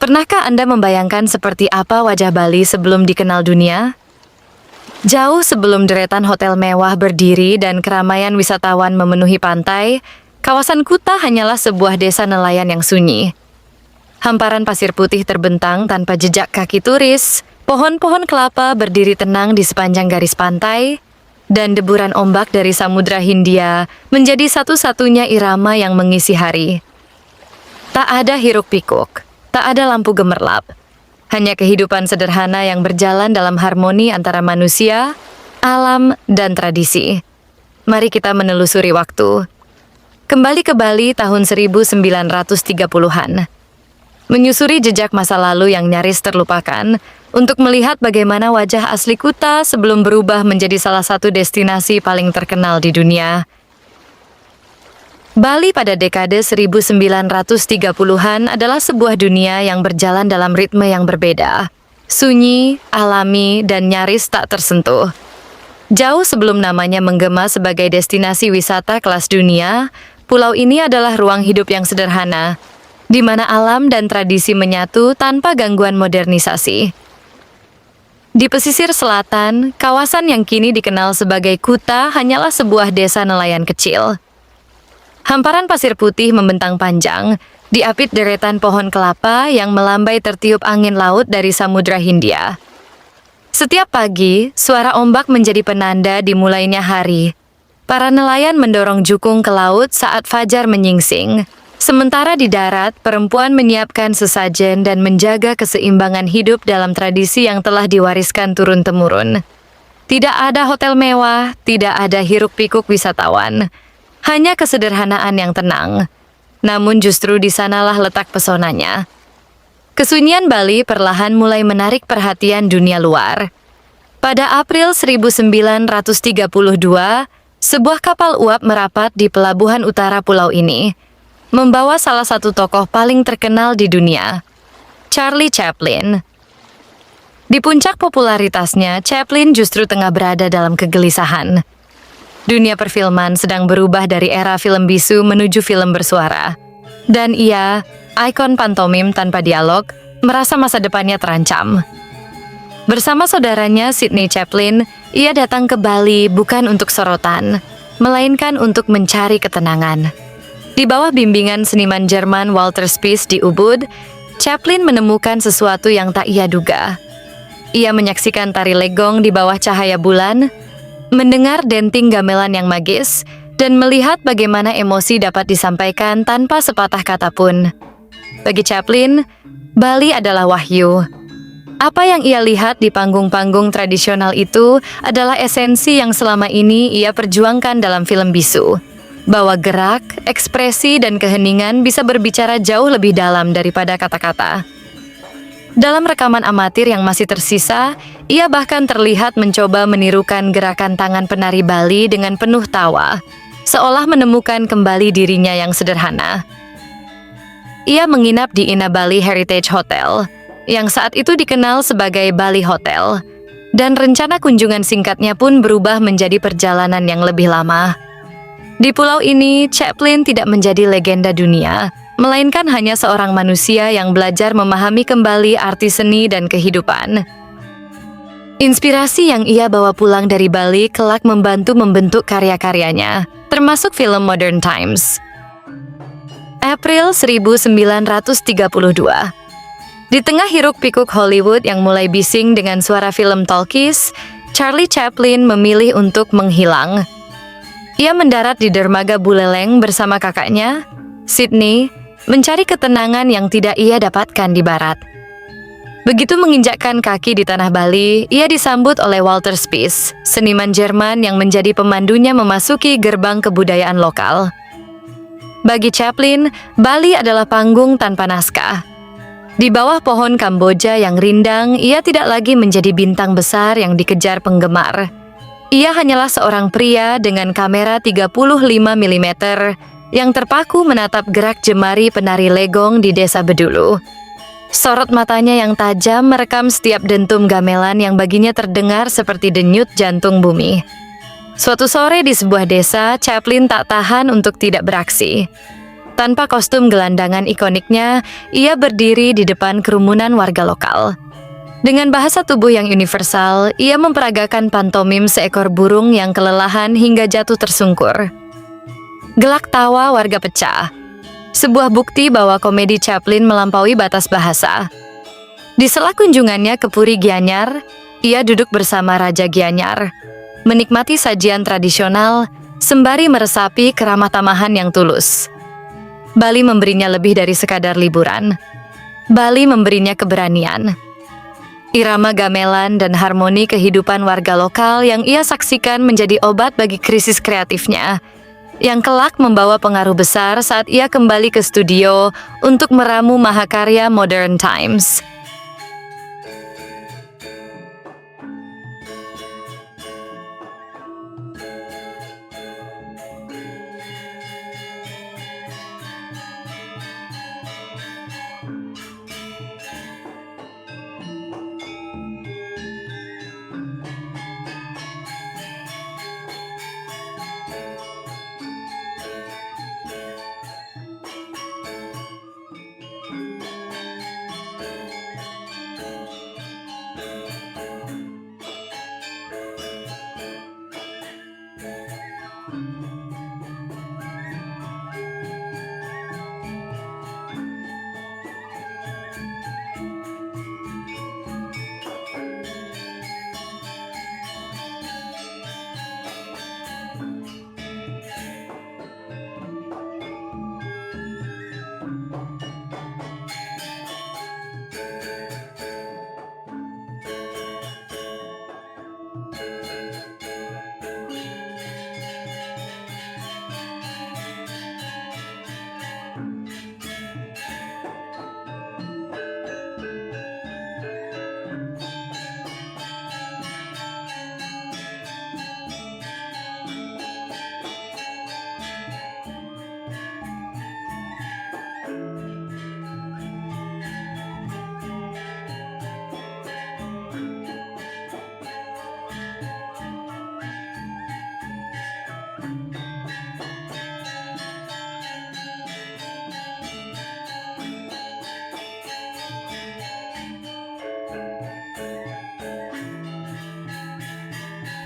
Pernahkah Anda membayangkan seperti apa wajah Bali sebelum dikenal dunia? Jauh sebelum deretan hotel mewah berdiri dan keramaian wisatawan memenuhi pantai, kawasan Kuta hanyalah sebuah desa nelayan yang sunyi. Hamparan pasir putih terbentang tanpa jejak kaki turis, pohon-pohon kelapa berdiri tenang di sepanjang garis pantai, dan deburan ombak dari Samudra Hindia menjadi satu-satunya irama yang mengisi hari. Tak ada hiruk-pikuk. Tak ada lampu gemerlap, hanya kehidupan sederhana yang berjalan dalam harmoni antara manusia, alam, dan tradisi. Mari kita menelusuri waktu. Kembali ke Bali tahun 1930-an. Menyusuri jejak masa lalu yang nyaris terlupakan, untuk melihat bagaimana wajah asli Kuta sebelum berubah menjadi salah satu destinasi paling terkenal di dunia. Bali pada dekade 1930-an adalah sebuah dunia yang berjalan dalam ritme yang berbeda. Sunyi, alami, dan nyaris tak tersentuh. Jauh sebelum namanya menggema sebagai destinasi wisata kelas dunia, pulau ini adalah ruang hidup yang sederhana, di mana alam dan tradisi menyatu tanpa gangguan modernisasi. Di pesisir selatan, kawasan yang kini dikenal sebagai Kuta hanyalah sebuah desa nelayan kecil. Hamparan pasir putih membentang panjang, diapit deretan pohon kelapa yang melambai tertiup angin laut dari Samudra Hindia. Setiap pagi, suara ombak menjadi penanda dimulainya hari. Para nelayan mendorong jukung ke laut saat fajar menyingsing. Sementara di darat, perempuan menyiapkan sesajen dan menjaga keseimbangan hidup dalam tradisi yang telah diwariskan turun-temurun. Tidak ada hotel mewah, tidak ada hiruk-pikuk wisatawan. Hanya kesederhanaan yang tenang. Namun justru di sanalah letak pesonanya. Kesunyian Bali perlahan mulai menarik perhatian dunia luar. Pada April 1932, sebuah kapal uap merapat di pelabuhan utara pulau ini, membawa salah satu tokoh paling terkenal di dunia, Charlie Chaplin. Di puncak popularitasnya, Chaplin justru tengah berada dalam kegelisahan. Dunia perfilman sedang berubah dari era film bisu menuju film bersuara. Dan ia, ikon pantomim tanpa dialog, merasa masa depannya terancam. Bersama saudaranya Sidney Chaplin, ia datang ke Bali bukan untuk sorotan, melainkan untuk mencari ketenangan. Di bawah bimbingan seniman Jerman Walter Spies di Ubud, Chaplin menemukan sesuatu yang tak ia duga. Ia menyaksikan tari legong di bawah cahaya bulan, mendengar denting gamelan yang magis, dan melihat bagaimana emosi dapat disampaikan tanpa sepatah kata pun. Bagi Chaplin, Bali adalah wahyu. Apa yang ia lihat di panggung-panggung tradisional itu adalah esensi yang selama ini ia perjuangkan dalam film bisu. Bahwa gerak, ekspresi, dan keheningan bisa berbicara jauh lebih dalam daripada kata-kata. Dalam rekaman amatir yang masih tersisa, ia bahkan terlihat mencoba menirukan gerakan tangan penari Bali dengan penuh tawa, seolah menemukan kembali dirinya yang sederhana. Ia menginap di Inabali Heritage Hotel, yang saat itu dikenal sebagai Bali Hotel, dan rencana kunjungan singkatnya pun berubah menjadi perjalanan yang lebih lama. Di pulau ini, Chaplin tidak menjadi legenda dunia, melainkan hanya seorang manusia yang belajar memahami kembali arti seni dan kehidupan. Inspirasi yang ia bawa pulang dari Bali kelak membantu membentuk karya-karyanya, termasuk film Modern Times. April 1932. Di tengah hiruk-pikuk Hollywood yang mulai bising dengan suara film talkies, Charlie Chaplin memilih untuk menghilang. Ia mendarat di dermaga Buleleng bersama kakaknya, Sidney, mencari ketenangan yang tidak ia dapatkan di barat. Begitu menginjakkan kaki di tanah Bali, ia disambut oleh Walter Spies, seniman Jerman yang menjadi pemandunya memasuki gerbang kebudayaan lokal. Bagi Chaplin, Bali adalah panggung tanpa naskah. Di bawah pohon Kamboja yang rindang, ia tidak lagi menjadi bintang besar yang dikejar penggemar. Ia hanyalah seorang pria dengan kamera 35 mm yang terpaku menatap gerak jemari penari legong di desa Bedulu. Sorot matanya yang tajam merekam setiap dentum gamelan yang baginya terdengar seperti denyut jantung bumi. Suatu sore di sebuah desa, Chaplin tak tahan untuk tidak beraksi. Tanpa kostum gelandangan ikoniknya, ia berdiri di depan kerumunan warga lokal. Dengan bahasa tubuh yang universal, ia memperagakan pantomim seekor burung yang kelelahan hingga jatuh tersungkur. Gelak tawa warga pecah. Sebuah bukti bahwa komedi Chaplin melampaui batas bahasa. Di sela kunjungannya ke Puri Gianyar, ia duduk bersama Raja Gianyar, menikmati sajian tradisional, sembari meresapi keramah tamahan yang tulus. Bali memberinya lebih dari sekadar liburan. Bali memberinya keberanian. Irama gamelan dan harmoni kehidupan warga lokal yang ia saksikan menjadi obat bagi krisis kreatifnya, yang kelak membawa pengaruh besar saat ia kembali ke studio untuk meramu mahakarya Modern Times.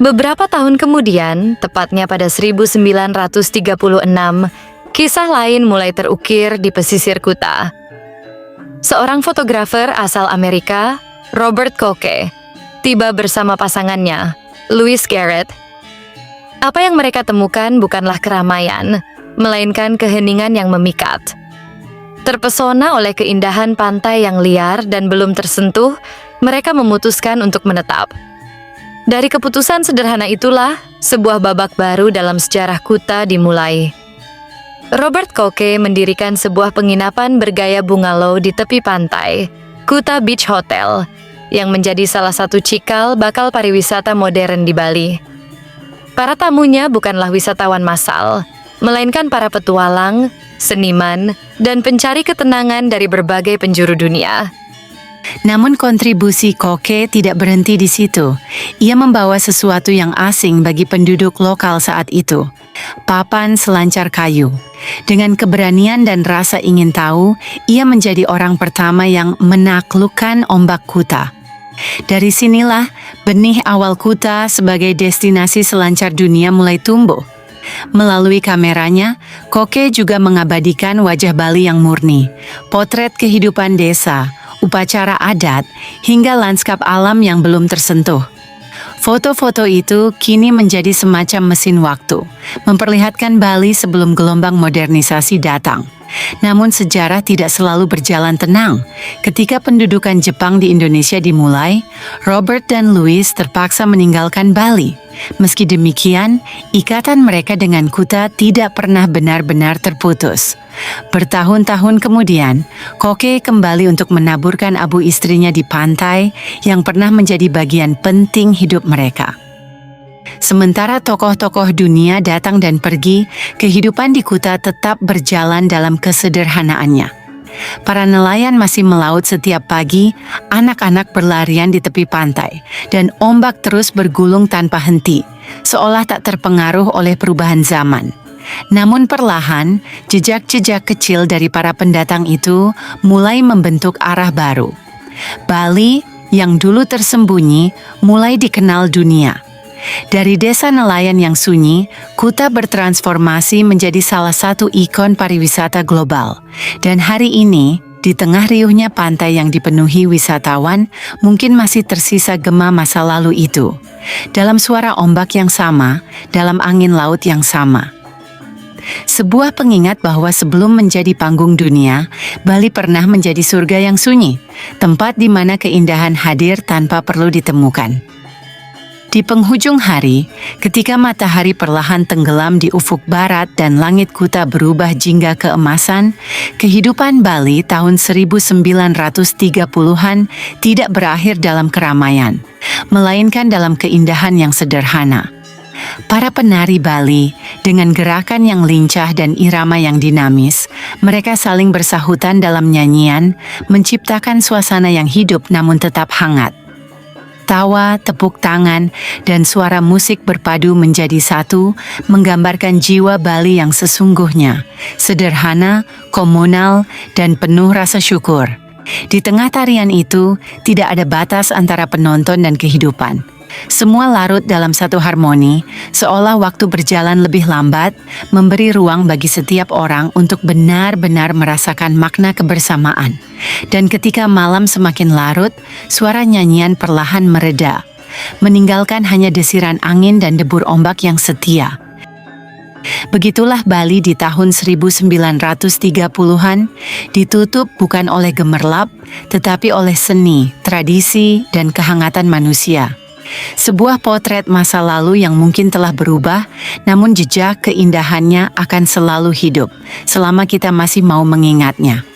Beberapa tahun kemudian, tepatnya pada 1936, kisah lain mulai terukir di pesisir Kuta. Seorang fotografer asal Amerika, Robert Koke, tiba bersama pasangannya, Louis Garrett. Apa yang mereka temukan bukanlah keramaian, melainkan keheningan yang memikat. Terpesona oleh keindahan pantai yang liar dan belum tersentuh, mereka memutuskan untuk menetap. Dari keputusan sederhana itulah, sebuah babak baru dalam sejarah Kuta dimulai. Robert Koke mendirikan sebuah penginapan bergaya bungalow di tepi pantai, Kuta Beach Hotel, yang menjadi salah satu cikal bakal pariwisata modern di Bali. Para tamunya bukanlah wisatawan massal, melainkan para petualang, seniman, dan pencari ketenangan dari berbagai penjuru dunia. Namun kontribusi Koke tidak berhenti di situ. Ia membawa sesuatu yang asing bagi penduduk lokal saat itu. Papan selancar kayu. Dengan keberanian dan rasa ingin tahu, ia menjadi orang pertama yang menaklukkan ombak Kuta. Dari sinilah benih awal Kuta sebagai destinasi selancar dunia mulai tumbuh. Melalui kameranya, Koke juga mengabadikan wajah Bali yang murni, potret kehidupan desa, upacara adat, hingga lanskap alam yang belum tersentuh. Foto-foto itu kini menjadi semacam mesin waktu, memperlihatkan Bali sebelum gelombang modernisasi datang. Namun sejarah tidak selalu berjalan tenang. Ketika pendudukan Jepang di Indonesia dimulai, Robert dan Louis terpaksa meninggalkan Bali. Meski demikian, ikatan mereka dengan Kuta tidak pernah benar-benar terputus. Bertahun-tahun kemudian, Koke kembali untuk menaburkan abu istrinya di pantai yang pernah menjadi bagian penting hidup mereka. Sementara tokoh-tokoh dunia datang dan pergi, kehidupan di Kuta tetap berjalan dalam kesederhanaannya. Para nelayan masih melaut setiap pagi, anak-anak berlarian di tepi pantai, dan ombak terus bergulung tanpa henti, seolah tak terpengaruh oleh perubahan zaman. Namun perlahan, jejak-jejak kecil dari para pendatang itu mulai membentuk arah baru. Bali yang dulu tersembunyi mulai dikenal dunia. Dari desa nelayan yang sunyi, Kuta bertransformasi menjadi salah satu ikon pariwisata global. Dan hari ini, di tengah riuhnya pantai yang dipenuhi wisatawan, mungkin masih tersisa gema masa lalu itu. Dalam suara ombak yang sama, dalam angin laut yang sama. Sebuah pengingat bahwa sebelum menjadi panggung dunia, Bali pernah menjadi surga yang sunyi, tempat di mana keindahan hadir tanpa perlu ditemukan. Di penghujung hari, ketika matahari perlahan tenggelam di ufuk barat dan langit Kuta berubah jingga keemasan, kehidupan Bali tahun 1930-an tidak berakhir dalam keramaian, melainkan dalam keindahan yang sederhana. Para penari Bali, dengan gerakan yang lincah dan irama yang dinamis, mereka saling bersahutan dalam nyanyian, menciptakan suasana yang hidup namun tetap hangat. Tawa, tepuk tangan, dan suara musik berpadu menjadi satu, menggambarkan jiwa Bali yang sesungguhnya, sederhana, komunal, dan penuh rasa syukur. Di tengah tarian itu, tidak ada batas antara penonton dan kehidupan. Semua larut dalam satu harmoni, seolah waktu berjalan lebih lambat, memberi ruang bagi setiap orang untuk benar-benar merasakan makna kebersamaan. Dan ketika malam semakin larut, suara nyanyian perlahan mereda, meninggalkan hanya desiran angin dan debur ombak yang setia. Begitulah Bali di tahun 1930-an, ditutup bukan oleh gemerlap, tetapi oleh seni, tradisi, dan kehangatan manusia. Sebuah potret masa lalu yang mungkin telah berubah, namun jejak keindahannya akan selalu hidup, selama kita masih mau mengingatnya.